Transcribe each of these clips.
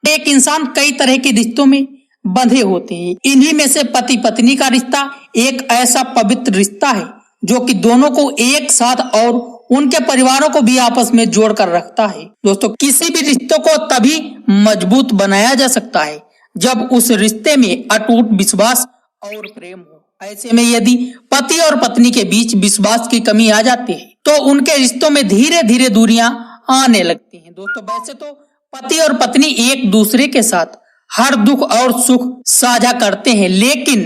एक इंसान कई तरह के रिश्तों में बंधे होते हैं। इन्हीं में से पति पत्नी का रिश्ता एक ऐसा पवित्र रिश्ता है जो कि दोनों को एक साथ और उनके परिवारों को भी आपस में जोड़कर रखता है। दोस्तों, किसी भी रिश्ते को तभी मजबूत बनाया जा सकता है जब उस रिश्ते में अटूट विश्वास और प्रेम हो। ऐसे में यदि पति और पत्नी के बीच विश्वास की कमी आ जाती है तो उनके रिश्तों में धीरे धीरे दूरियां आने लगती हैं। दोस्तों, वैसे तो पति और पत्नी एक दूसरे के साथ हर दुख और सुख साझा करते हैं, लेकिन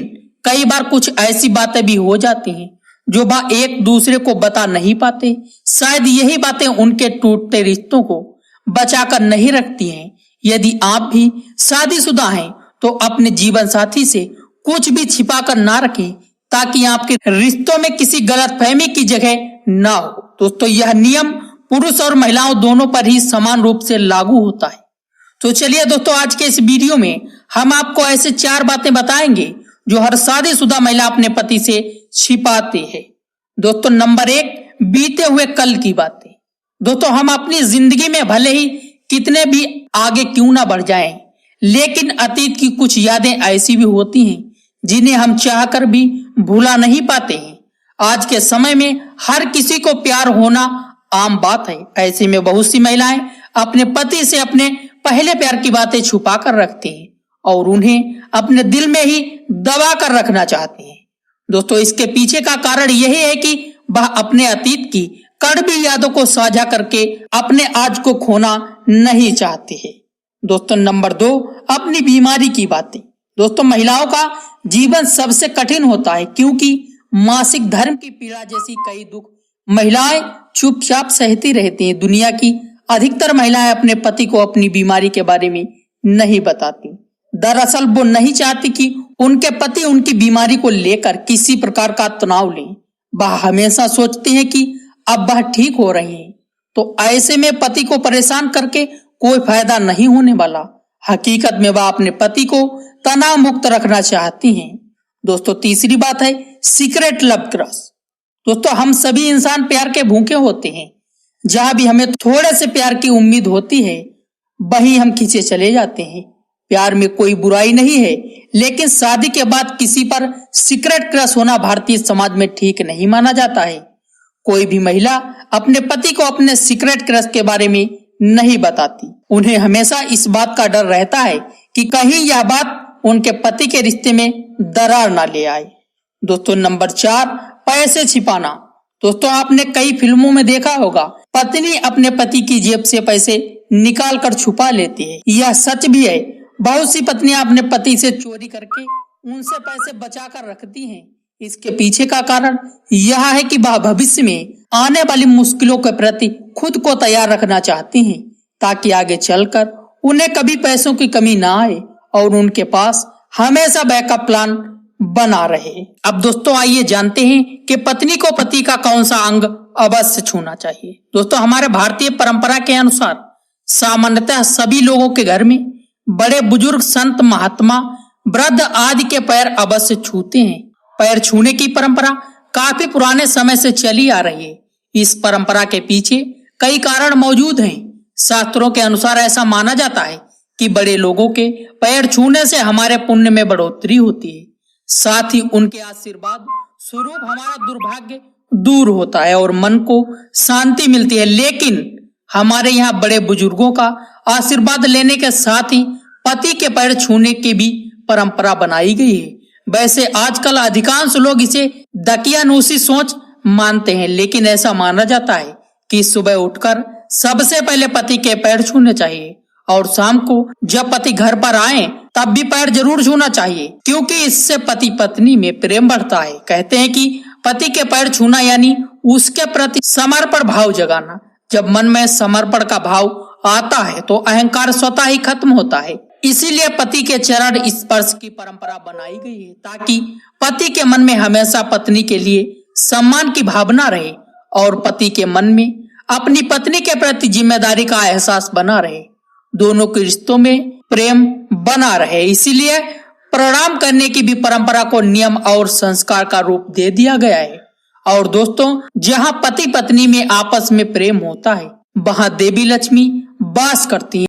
कई बार कुछ ऐसी बातें भी हो जाती हैं जो वह एक दूसरे को बता नहीं पाते। शायद यही बातें उनके टूटते रिश्तों को बचाकर नहीं रखती हैं। यदि आप भी शादीशुदा हैं तो अपने जीवन साथी से कुछ भी छिपा कर ना रखें ताकि आपके रिश्तों में किसी गलतफहमी की जगह ना हो। दोस्तों, यह नियम पुरुष और महिलाओं दोनों पर ही समान रूप से लागू होता है। तो चलिए दोस्तों, आज के इस वीडियो में हम आपको ऐसे 4 बातें बताएंगे जो हर शादीशुदा महिला अपने पति से छिपाती है। दोस्तों, नंबर 1, बीते हुए कल की बातें। दोस्तों, हम अपनी जिंदगी में भले ही कितने भी आगे क्यों ना बढ़ जाएं, लेकिन अतीत की कुछ यादें ऐसी भी होती हैं जिन्हें हम चाहकर भी भुला नहीं पाते हैं। आज के समय में हर किसी को प्यार होना आम बात है। ऐसे में बहुत सी महिलाएं अपने पति से अपने पहले प्यार की बातें छुपा कर रखती हैं और उन्हें अपने दिल में ही दबा कर रखना चाहती हैं। दोस्तों, इसके पीछे का कारण यही है कि वह अपने अतीत की कड़वी यादों को साझा करके अपने आज को खोना नहीं चाहती है। दोस्तों, नंबर 2, अपनी बीमारी की बातें। दोस्तों, महिलाओं का जीवन सबसे कठिन होता है क्योंकि मासिक धर्म की पीड़ा जैसी कई दुख महिलाएं चुपचाप सहती रहती हैं। दुनिया की अधिकतर महिलाएं अपने पति को अपनी बीमारी के बारे में नहीं बताती। दरअसल वो नहीं चाहती कि उनके पति उनकी बीमारी को लेकर किसी प्रकार का तनाव लें। वह हमेशा सोचती हैं कि अब वह ठीक हो रहे हैं, तो ऐसे में पति को परेशान करके कोई फायदा नहीं होने वाला। हकीकत में वह अपने पति को तनाव मुक्त रखना चाहती हैं। दोस्तों, तीसरी बात है सीक्रेट लव क्रश। दोस्तों, हम सभी इंसान प्यार के भूखे होते हैं। जहां भी हमें थोड़े से प्यार की उम्मीद होती है वहीं हम खींचे चले जाते हैं। प्यार में कोई बुराई नहीं है, लेकिन शादी के बाद किसी पर सीक्रेट क्रश होना भारतीय समाज में ठीक नहीं माना जाता है। कोई भी महिला अपने पति को अपने सीक्रेट क्रश के बारे में नहीं बताती। उन्हें हमेशा इस बात का डर रहता है कि कहीं यह बात उनके पति के रिश्ते में दरार ना ले आए। दोस्तों, नंबर 4, पैसे छिपाना। दोस्तों, आपने कई फिल्मों में देखा होगा, पत्नी अपने पति की जेब से पैसे निकाल कर छुपा लेती है। यह सच भी है। बहुत सी पत्नियां अपने पति से चोरी करके उनसे पैसे बचा कर रखती हैं। इसके पीछे का कारण यह है कि वह भविष्य में आने वाली मुश्किलों के प्रति खुद को तैयार रखना चाहती हैं ताकि आगे चलकर उन्हें कभी पैसों की कमी ना आए और उनके पास हमेशा बैकअप प्लान बना रहे। अब दोस्तों, आइए जानते हैं कि पत्नी को पति का कौन सा अंग अवश्य छूना चाहिए। दोस्तों, हमारे भारतीय परंपरा के अनुसार सामान्यतः सभी लोगों के घर में बड़े बुजुर्ग, संत, महात्मा, वृद्ध आदि के पैर अवश्य छूते हैं। पैर छूने की परंपरा काफी पुराने समय से चली आ रही है। इस परंपरा के पीछे कई कारण मौजूद हैं। शास्त्रों के अनुसार ऐसा माना जाता है कि बड़े लोगों के पैर छूने से हमारे पुण्य में बढ़ोतरी होती है, साथ ही उनके आशीर्वाद स्वरूप हमारा दुर्भाग्य दूर होता है और मन को शांति मिलती है। लेकिन हमारे यहाँ बड़े बुजुर्गों का आशीर्वाद लेने के साथ ही पति के पैर छूने की भी परंपरा बनाई गई है। वैसे आजकल अधिकांश लोग इसे दकियानूसी सोच मानते हैं, लेकिन ऐसा माना जाता है कि सुबह उठकर सबसे पहले पति के पैर छूने चाहिए और शाम को जब पति घर पर आए तब भी पैर जरूर छूना चाहिए, क्योंकि इससे पति पत्नी में प्रेम बढ़ता है। कहते हैं कि पति के पैर छूना यानी उसके प्रति समर्पण भाव जगाना। जब मन में समर्पण का भाव आता है तो अहंकार स्वतः ही खत्म होता है। इसीलिए पति के चरण स्पर्श की परंपरा बनाई गई है ताकि पति के मन में हमेशा पत्नी के लिए सम्मान की भावना रहे और पति के मन में अपनी पत्नी के प्रति जिम्मेदारी का एहसास बना रहे, दोनों के रिश्तों में प्रेम बना रहे। इसीलिए प्रणाम करने की भी परंपरा को नियम और संस्कार का रूप दे दिया गया है। और दोस्तों, जहां पति पत्नी में आपस में प्रेम होता है वहां देवी लक्ष्मी वास करती है।